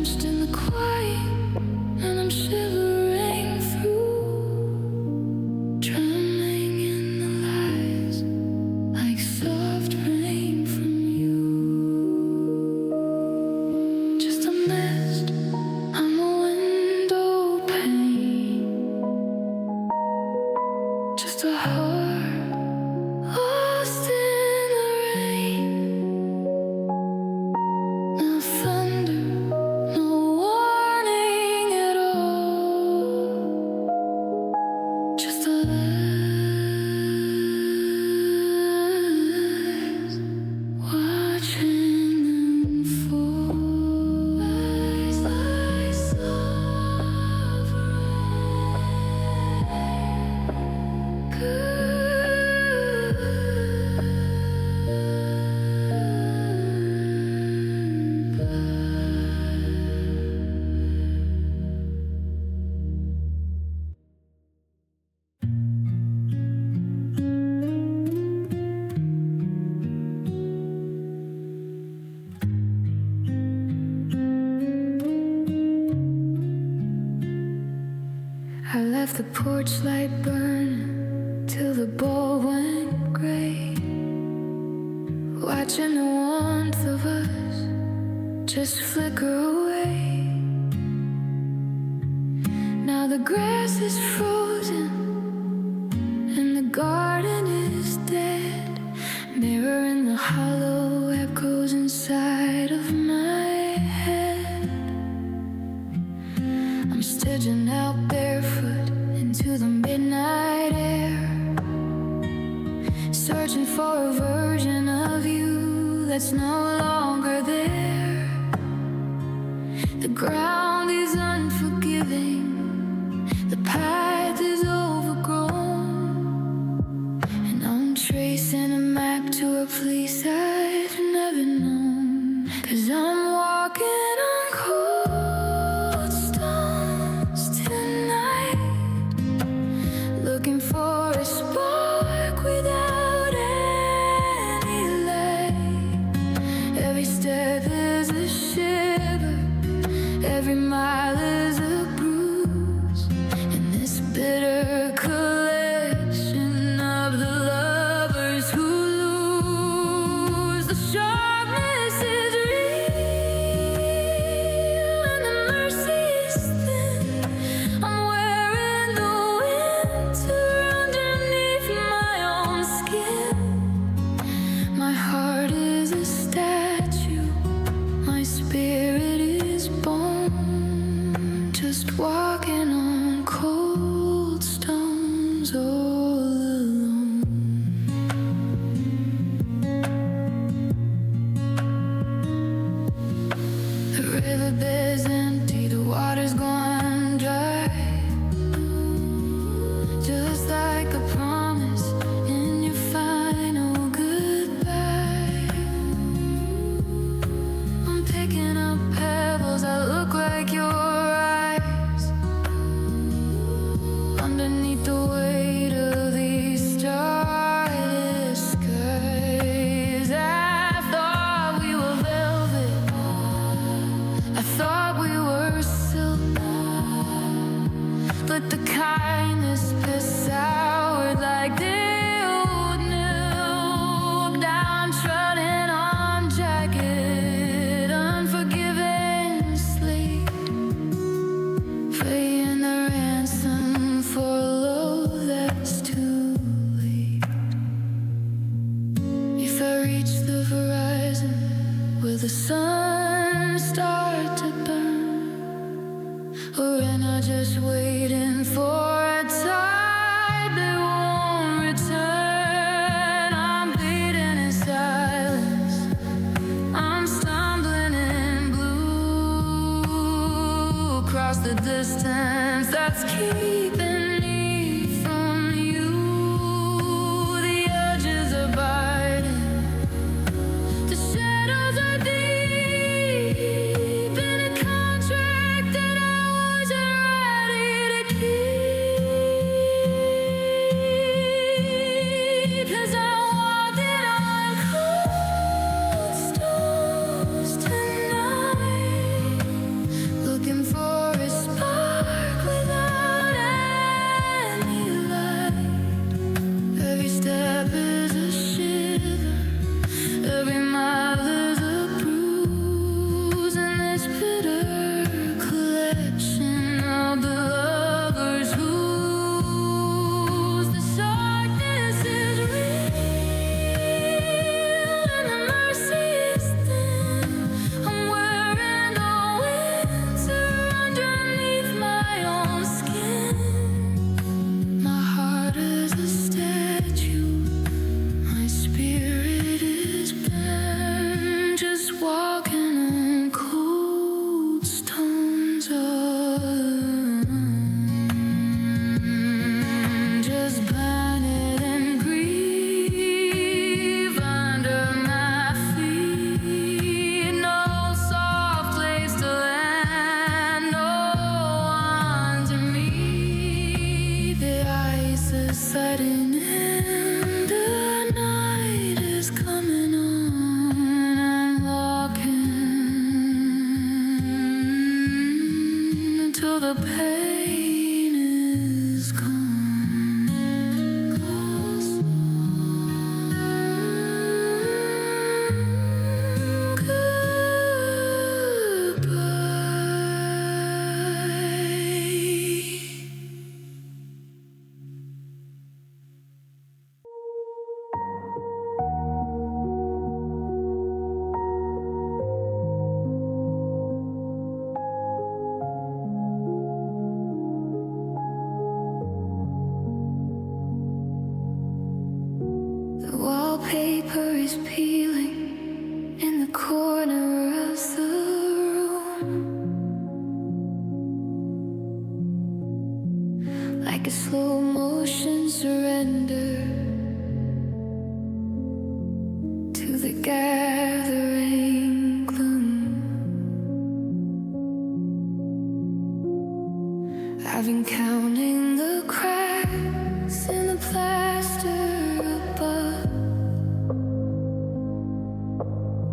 drenched in the quiet, and I'm shivering through, drowning in the lies like soft rain from you. Just a mist, I'm a window pane, just a heart lost in the rain. No thunder, no warning at all, just a light watching them fall. Slice of rain. I left the porch light burning till the bowl went gray, watching the warmth of us just flicker away. Now the grass is frozen and the garden is dead, mirroring the hollow echoes inside of my head. I'm stitching out barefoot into the midnight air, searching for a version of you that's no longer there. The ground is unforgiving, the path is overgrown, and I'm tracing a map to a place I've never known. 'Cause I'm walking on cold stones tonight, looking for a spark without any light. Every step is a shiver, every mile is a bruise, in this bitter collection of the lovers who lose. The sharpness is real and the mercy is thin. I'm wearing the winter underneath my own skin. My heart is a statue, my spirit is bone, just walking on cold stones all alone. The riverbed's empty, the water's gone dry, just like a promise in your final goodbye. I'm picking up pebbles that look like your eyes, underneath the weight of these starless skies. I thought we were velvet, I thought we were silk, but the kindness pissed sour like the old milk. Downtrodden on jacket, unforgiving slate, paying the ransom for love that's too late. If I reach the horizon, will the sun start to burn, or am I just waiting for a tide that won't return? I'm bleeding in silence, I'm stumbling in blue, across the distance that's keeping me from you. The edges are biting, the shadows are deep, in a contract that I wasn't ready to keep. 'Cause I'm walking on cold stones tonight, till the pain is gone. The wallpaper is peeling in the corner of the room, like a slow motion surrender to the gathering gloom. I've been counting the cracks in the plaster above,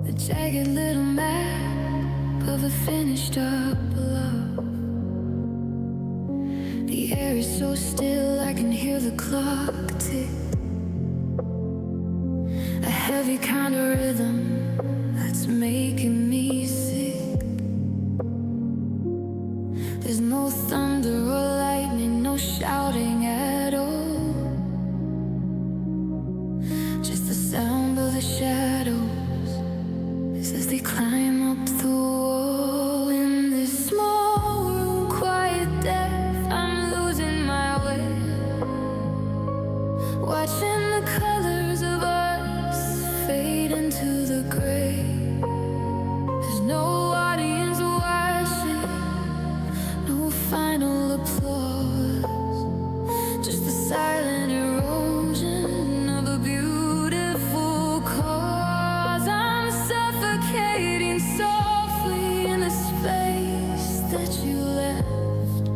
the jagged little map of a finished up love. The air is so still I can hear the clock tick, a heavy kind of rhythm that's making me sick. There's no thunder or lightning, no shouting at all, just the sound of the shadows as they climb up the wall. In this small room, quiet death, I'm losing my way, watching the colors of us fade into the gray. There's no audience watching, no final applause, just the silent erosion of a beautiful cause. I'm suffocating softly in the space that you left,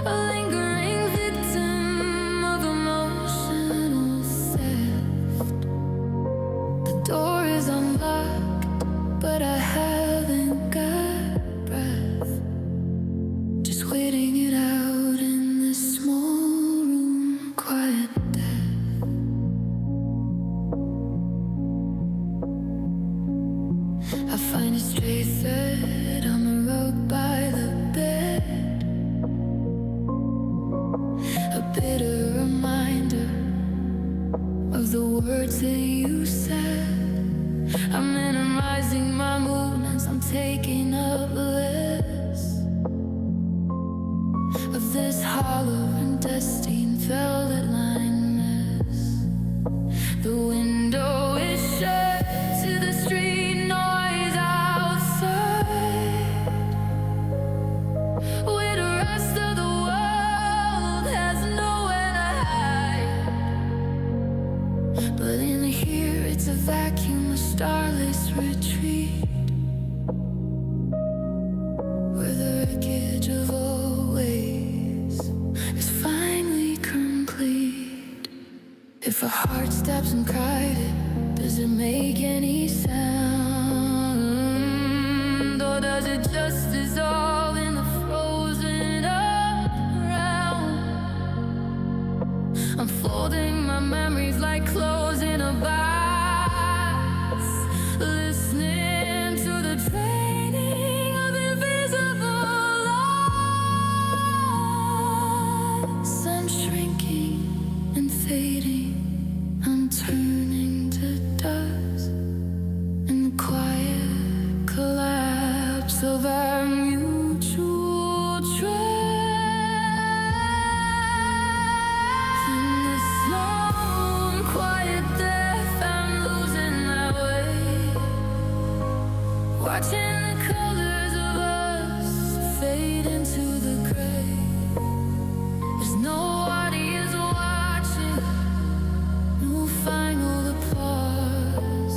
a lingering victim of emotional theft. The door is unlocked, but I haven't got breath, just waiting it out in this small room, quiet death. I find a stray thread on the rug by the bed, a bitter reminder of the words that you said. I'm minimizing my movements, I'm taking up less of this hollow and dusty and velvet lined mess. The window is shut to the street noise outside, where the rest of the world has nowhere to hide. But in here it's a vacuum, a starless retreat, where the wreckage of always is finally complete. If a heart stops and cried it, does it make any sound? Or does it just dissolve in the frozen around? I'm folding my memories like clothes in a box, listening to the draining of invisible lights. I'm shrinking and fading, I'm turning to dust in the quiet collapse of our mutual trust. In this long, quiet death, I'm losing my way, watching the colors of us fade into the gray. There's no audience watching, no final applause,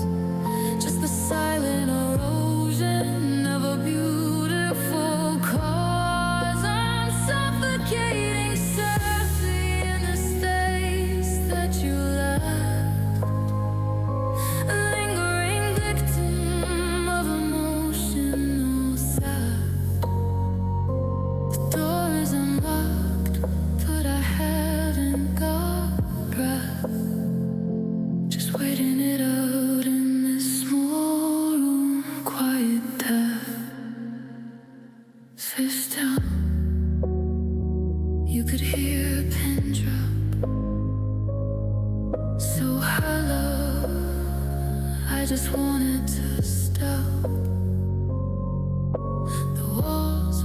just the silent erosion of a beautiful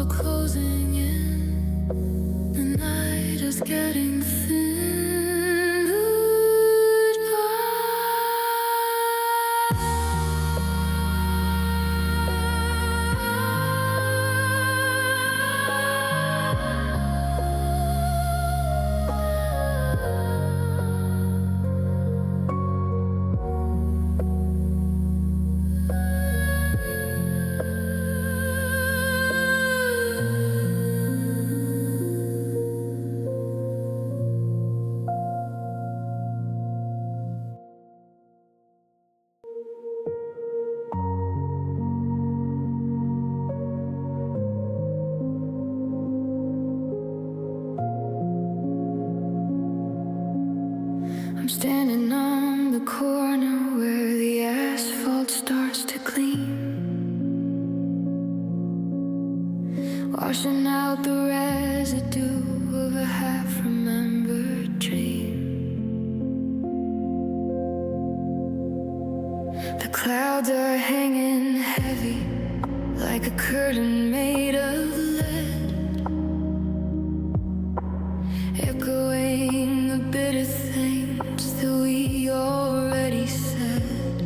closing in. The night is getting thin. I'm standing on the corner where the asphalt starts to clean, washing out the residue of a half-remembered dream. The clouds are hanging heavy like a curtain made of lead, echoing the bitter things that we already said.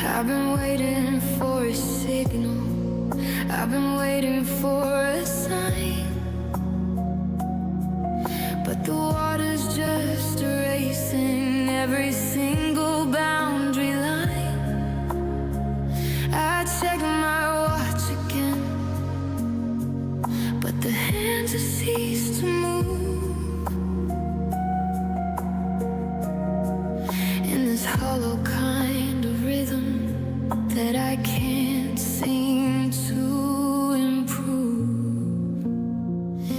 I've been waiting for a signal, I've been waiting for a sign, but the water's just erasing every single boundary line. I check my watch again, but the hands have ceased to move. In this hollow kind of rhythm that I can't seem to improve,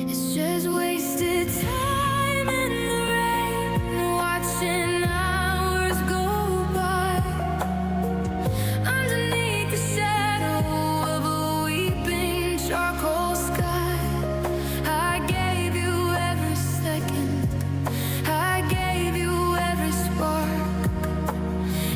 it's just wasted time in the rain, watching hours go by underneath the shadow of a weeping charcoal sky. I gave you every second, I gave you every spark.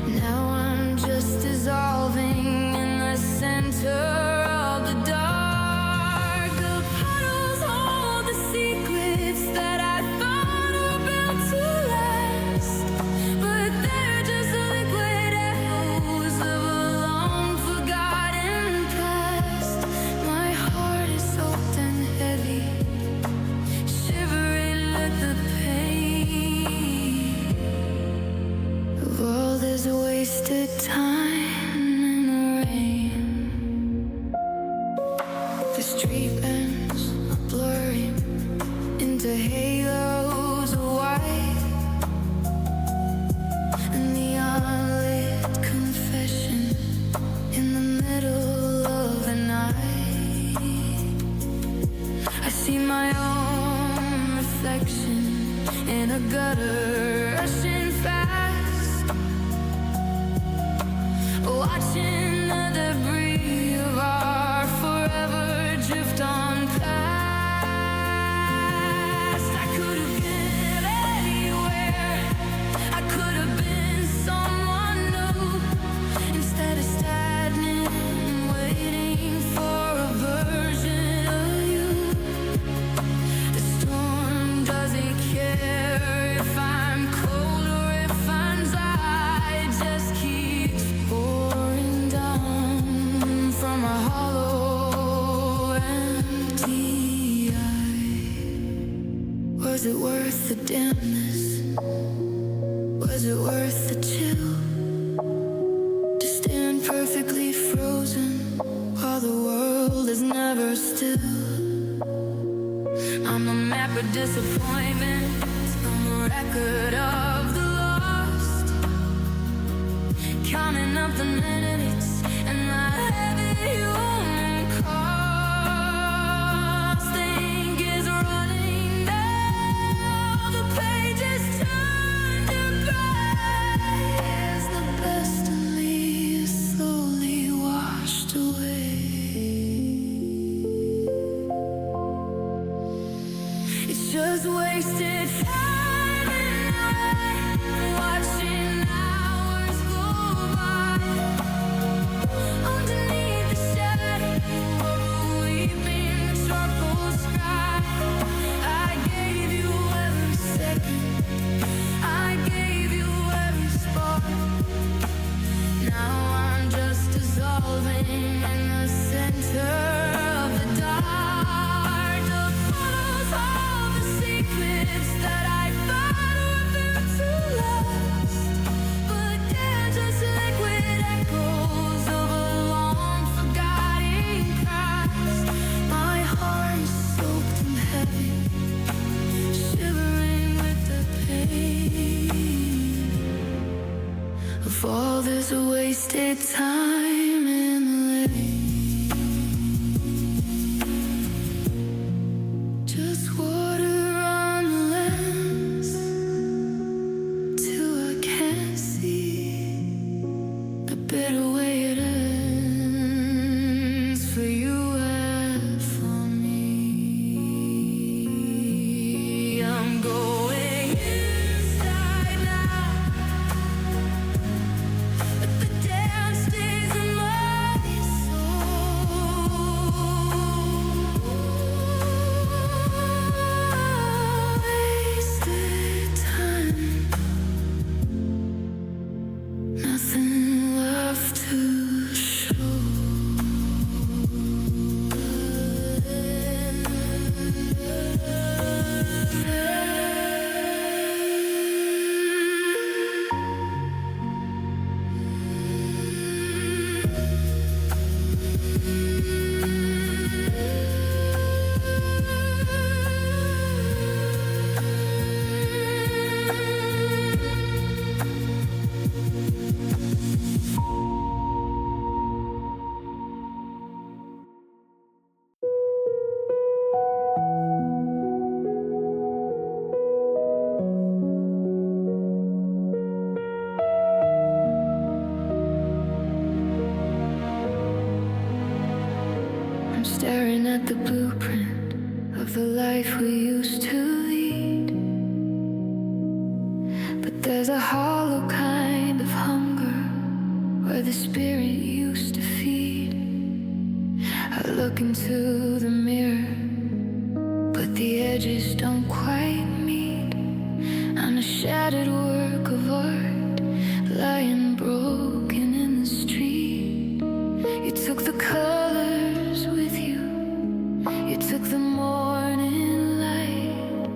Now I'm just dissolving in the center of the dark. The puddles hold the secrets that I thought were built to last, but they're just liquid echoes of a long forgotten past. My heart is soaked and heavy, shivering with the pain. The world is a wasted time in the rain. The street ends blurring into halos of white, and the unlit confession in the middle of the night. I see my own reflection in a gutter rushing fast, watching the debris of our forever drift on past. I could have been anywhere, I could have been someone new, instead of standing waiting for a version of you. The storm doesn't care if I'm cold or if I'm dry, it just keeps pouring down from a hollow, empty eye. Was it worth the dampness? Was it worth the chill? To stand perfectly frozen while the world is never still. I'm a map of disappointment, I'm a record of the lost, counting up the minutes and the heavy human cost. The ink is running down, the pages turn to gray as the best of me is slowly washed away. It's just wasted time in the rain, watching hours go by underneath the shadow dissolving in the center of the dark. The photos of the secrets that I thought were built to last, but they're just liquid echoes of a long forgotten past. My heart is soaked and heavy, shivering with the pain of all this wasted time in the lane. Just water on the lens till I can't see the bitter way it ends for you and for me. I'm going inside now, but the dance stays in my soul. Wasted time, nothing left to show. I'm staring at the blueprint of the life we used to lead, but there's a hollow kind of hunger where the spirit used to feed. I look into the mirror, but the edges don't quite meet. I'm a shattered work of art, lying broken in the street. You took the colors with you, you took the morning light,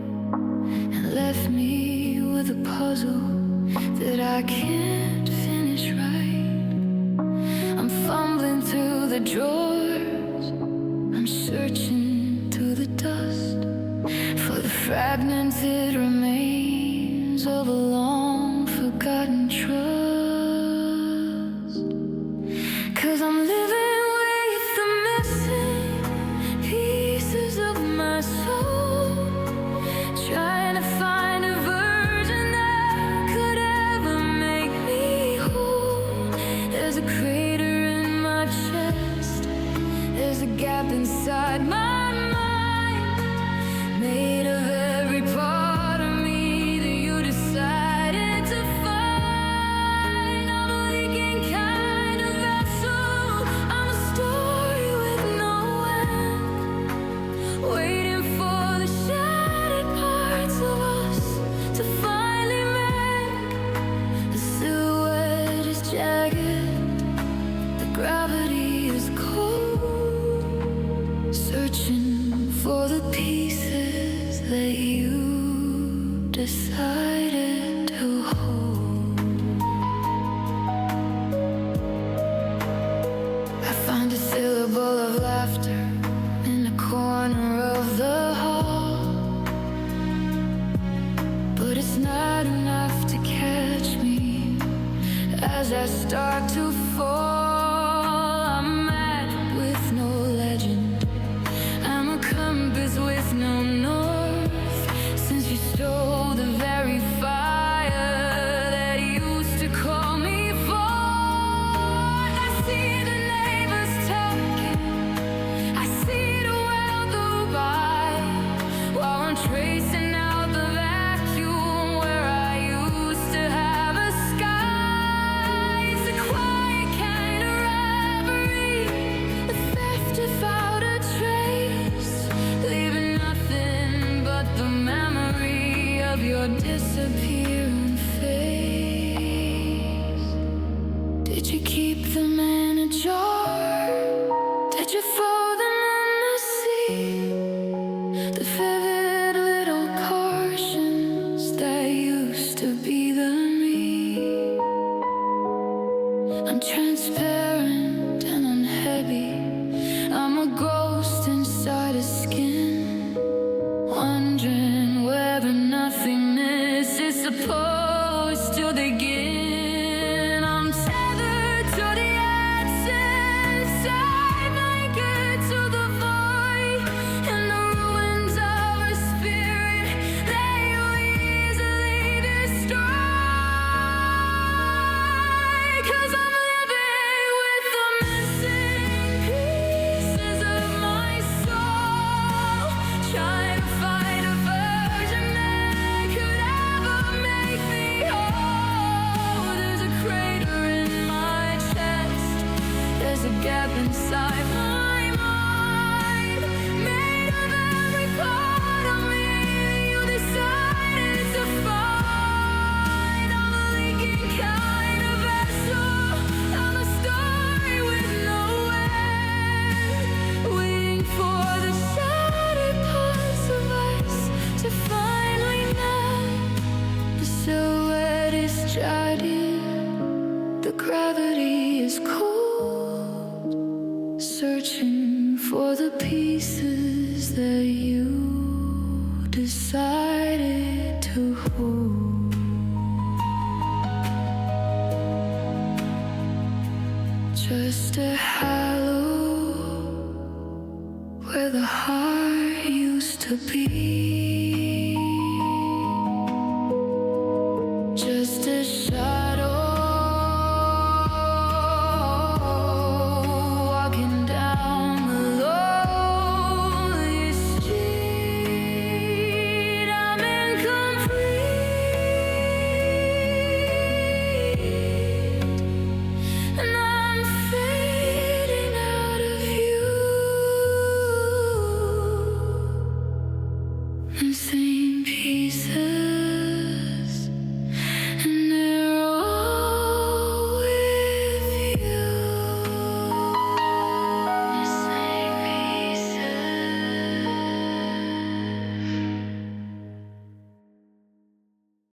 and left me with a puzzle that I can't finish right. I'm fumbling through the drawers, I'm searching through the dust for the fragmented remains of a long forgotten trust. 'Cause I'm living with the missing pieces of my soul, trying to find a version that could ever make me whole. There's a crater in my chest, there's a gap inside my mind, made of every part of me that you decided to find. I'm a leaking kind of vessel, I'm a story with no end, waiting for the shattered parts of us to finally mend. The silhouette is jagged, the gravity is cold, searching falling in the sea. The vivid little cautions that used to be the me. I'm transparent and I'm heavy. I'm a ghost inside a skin, wondering whether nothingness is supposed to begin. I'm tethered to the essence, I'm anchored to the void. In the ruins of a spirit that you easily destroy. 'Cause I'm living with the missing pieces of my soul, trying to find a version that could ever make me whole. There's a crater in my chest, there's a gap inside my mind, made of every part of me you decided to find. I'm a leaking kind of vessel, I'm a story with no end, waiting for the shattered parts of us to finally melt. The silhouette is dried in, the gravity is cold, searching for the pieces that you decided to hold. Just a hollow where the heart used to be.